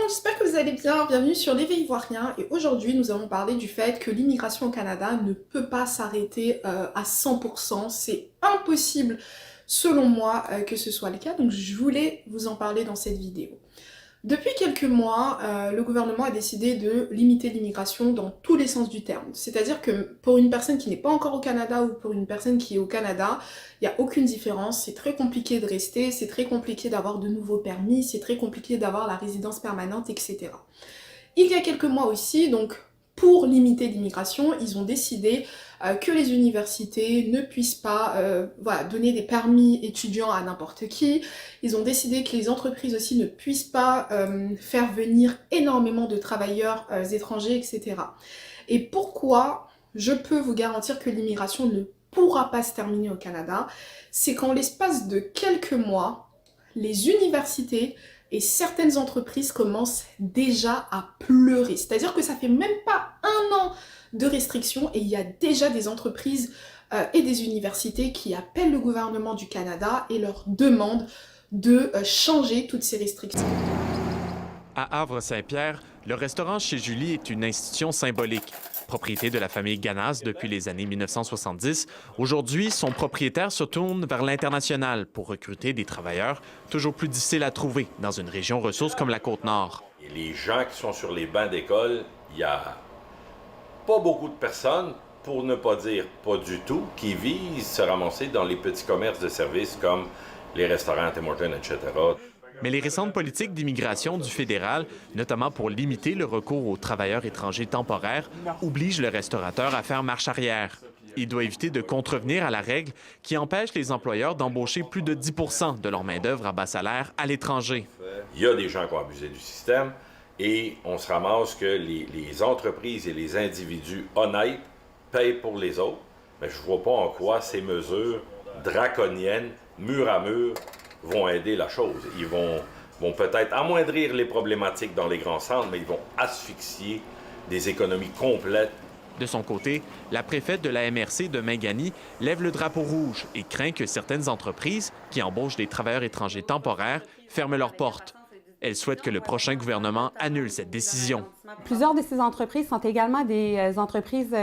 monde, j'espère que vous allez bien, bienvenue sur l'Éveil Ivoirien et aujourd'hui nous allons parler du fait que l'immigration au Canada ne peut pas s'arrêter à 100%, c'est impossible selon moi que ce soit le cas, donc je voulais vous en parler dans cette vidéo. Depuis quelques mois, le gouvernement a décidé de limiter l'immigration dans tous les sens du terme. C'est-à-dire que pour une personne qui n'est pas encore au Canada ou pour une personne qui est au Canada, il n'y a aucune différence. C'est très compliqué de rester, c'est très compliqué d'avoir de nouveaux permis, c'est très compliqué d'avoir la résidence permanente, etc. Il y a quelques mois aussi, donc pour limiter l'immigration, ils ont décidé que les universités ne puissent pas donner des permis étudiants à n'importe qui. Ils ont décidé que les entreprises aussi ne puissent pas faire venir énormément de travailleurs étrangers, etc. Et pourquoi je peux vous garantir que l'immigration ne pourra pas se terminer au Canada, c'est qu'en l'espace de quelques mois, les universités et certaines entreprises commencent déjà à pleurer. C'est-à-dire que ça fait même pas un an de restrictions et il y a déjà des entreprises et des universités qui appellent le gouvernement du Canada et leur demandent de changer toutes ces restrictions. À Havre-Saint-Pierre, le restaurant Chez Julie est une institution symbolique. Propriété de la famille Ganas depuis les années 1970, aujourd'hui, son propriétaire se tourne vers l'international pour recruter des travailleurs toujours plus difficiles à trouver dans une région ressource comme la Côte-Nord. Et les gens qui sont sur les bancs d'école, il n'y a pas beaucoup de personnes, pour ne pas dire pas du tout, qui visent se ramasser dans les petits commerces de services comme les restaurants Tim Hortons, etc. Mais les récentes politiques d'immigration du fédéral, notamment pour limiter le recours aux travailleurs étrangers temporaires, obligent le restaurateur à faire marche arrière. Il doit éviter de contrevenir à la règle qui empêche les employeurs d'embaucher plus de 10 de leur main-d'œuvre à bas salaire à l'étranger. Il y a des gens qui ont abusé du système et on se ramasse que les entreprises et les individus honnêtes payent pour les autres. Mais je ne vois pas en quoi ces mesures draconiennes, mur à mur, vont aider la chose. Ils vont peut-être amoindrir les problématiques dans les grands centres, mais ils vont asphyxier des économies complètes. De son côté, la préfète de la MRC de Mingani lève le drapeau rouge et craint que certaines entreprises qui embauchent des travailleurs étrangers temporaires ferment leurs portes. Elle souhaite que le prochain gouvernement annule cette décision. Plusieurs de ces entreprises sont également des entreprises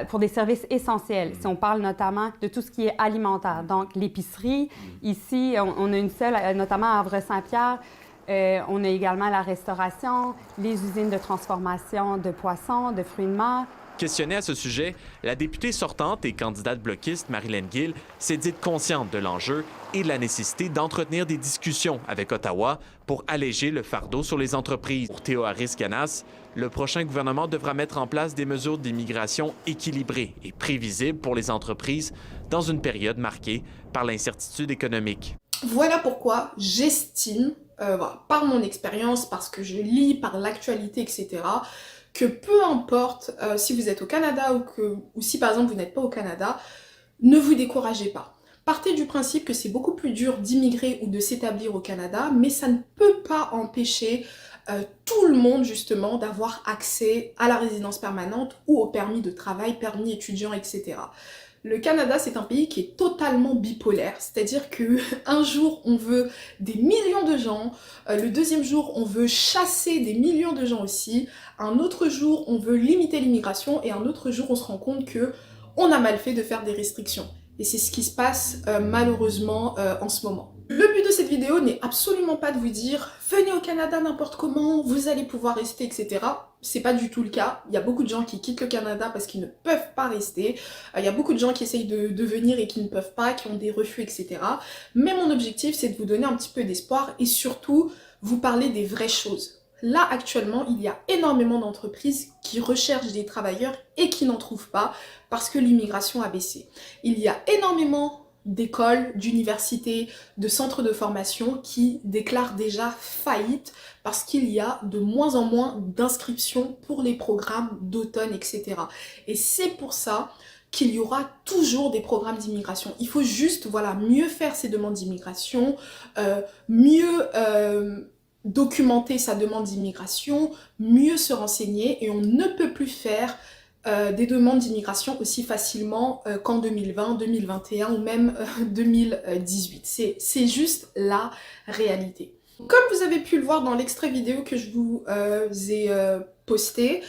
pour des services essentiels. Si on parle notamment de tout ce qui est alimentaire, donc l'épicerie. Ici, on a une seule, notamment à Havre-Saint-Pierre. On a également la restauration, les usines de transformation de poissons, de fruits de mer. Questionnée à ce sujet, la députée sortante et candidate bloquiste Marilyn Gill s'est dite consciente de l'enjeu et de la nécessité d'entretenir des discussions avec Ottawa pour alléger le fardeau sur les entreprises. Pour Théo Harris-Ganas, le prochain gouvernement devra mettre en place des mesures d'immigration équilibrées et prévisibles pour les entreprises dans une période marquée par l'incertitude économique. Voilà pourquoi j'estime, par mon expérience, parce que je lis, par l'actualité, etc., que peu importe si vous êtes au Canada ou si par exemple vous n'êtes pas au Canada, ne vous découragez pas. Partez du principe que c'est beaucoup plus dur d'immigrer ou de s'établir au Canada, mais ça ne peut pas empêcher tout le monde justement d'avoir accès à la résidence permanente ou au permis de travail, permis étudiant, etc. Le Canada, c'est un pays qui est totalement bipolaire, c'est-à-dire que un jour on veut des millions de gens, le deuxième jour on veut chasser des millions de gens aussi, un autre jour on veut limiter l'immigration et un autre jour on se rend compte que on a mal fait de faire des restrictions. Et c'est ce qui se passe malheureusement en ce moment. Le but de cette vidéo n'est absolument pas de vous dire « Venez au Canada n'importe comment, vous allez pouvoir rester, etc. » C'est pas du tout le cas. Il y a beaucoup de gens qui quittent le Canada parce qu'ils ne peuvent pas rester. Il y a beaucoup de gens qui essayent de venir et qui ne peuvent pas, qui ont des refus, etc. Mais mon objectif, c'est de vous donner un petit peu d'espoir et surtout vous parler des vraies choses. Là, actuellement, il y a énormément d'entreprises qui recherchent des travailleurs et qui n'en trouvent pas parce que l'immigration a baissé. Il y a énormément d'écoles, d'universités, de centres de formation qui déclarent déjà faillite parce qu'il y a de moins en moins d'inscriptions pour les programmes d'automne, etc. Et c'est pour ça qu'il y aura toujours des programmes d'immigration. Il faut juste, mieux faire ses demandes d'immigration, mieux documenter sa demande d'immigration, mieux se renseigner et on ne peut plus faire des demandes d'immigration aussi facilement qu'en 2020, 2021 ou même 2018. C'est juste la réalité. Comme vous avez pu le voir dans l'extrait vidéo que je vous ai posté,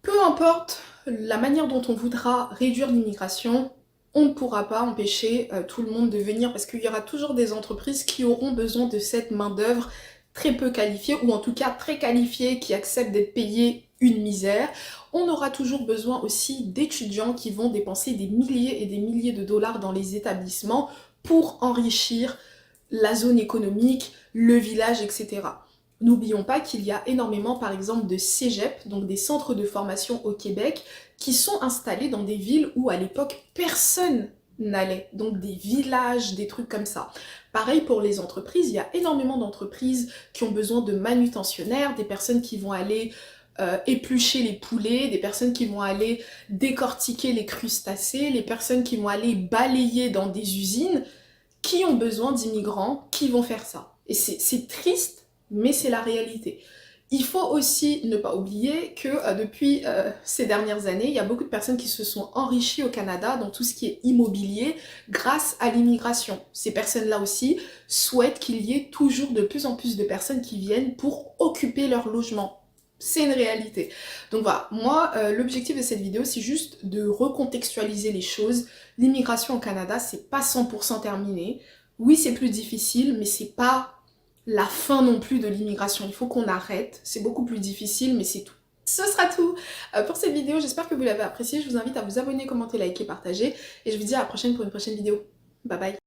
peu importe la manière dont on voudra réduire l'immigration, on ne pourra pas empêcher tout le monde de venir parce qu'il y aura toujours des entreprises qui auront besoin de cette main-d'œuvre très peu qualifiée ou en tout cas très qualifiée qui accepte d'être payée une misère. On aura toujours besoin aussi d'étudiants qui vont dépenser des milliers et des milliers de dollars dans les établissements pour enrichir la zone économique, le village, etc. N'oublions pas qu'il y a énormément, par exemple, de cégep, donc des centres de formation au Québec, qui sont installés dans des villes où, à l'époque, personne n'allait. Donc des villages, des trucs comme ça. Pareil pour les entreprises, il y a énormément d'entreprises qui ont besoin de manutentionnaires, des personnes qui vont aller éplucher les poulets, des personnes qui vont aller décortiquer les crustacés, les personnes qui vont aller balayer dans des usines, qui ont besoin d'immigrants qui vont faire ça. Et c'est triste, mais c'est la réalité. Il faut aussi ne pas oublier que depuis ces dernières années, il y a beaucoup de personnes qui se sont enrichies au Canada dans tout ce qui est immobilier grâce à l'immigration. Ces personnes-là aussi souhaitent qu'il y ait toujours de plus en plus de personnes qui viennent pour occuper leur logement. C'est une réalité. Donc voilà, moi, l'objectif de cette vidéo, c'est juste de recontextualiser les choses. L'immigration au Canada, c'est pas 100% terminé. Oui, c'est plus difficile, mais c'est pas la fin non plus de l'immigration. Il faut qu'on arrête. C'est beaucoup plus difficile, mais c'est tout. Ce sera tout pour cette vidéo. J'espère que vous l'avez appréciée. Je vous invite à vous abonner, commenter, liker, partager. Et je vous dis à la prochaine pour une prochaine vidéo. Bye bye.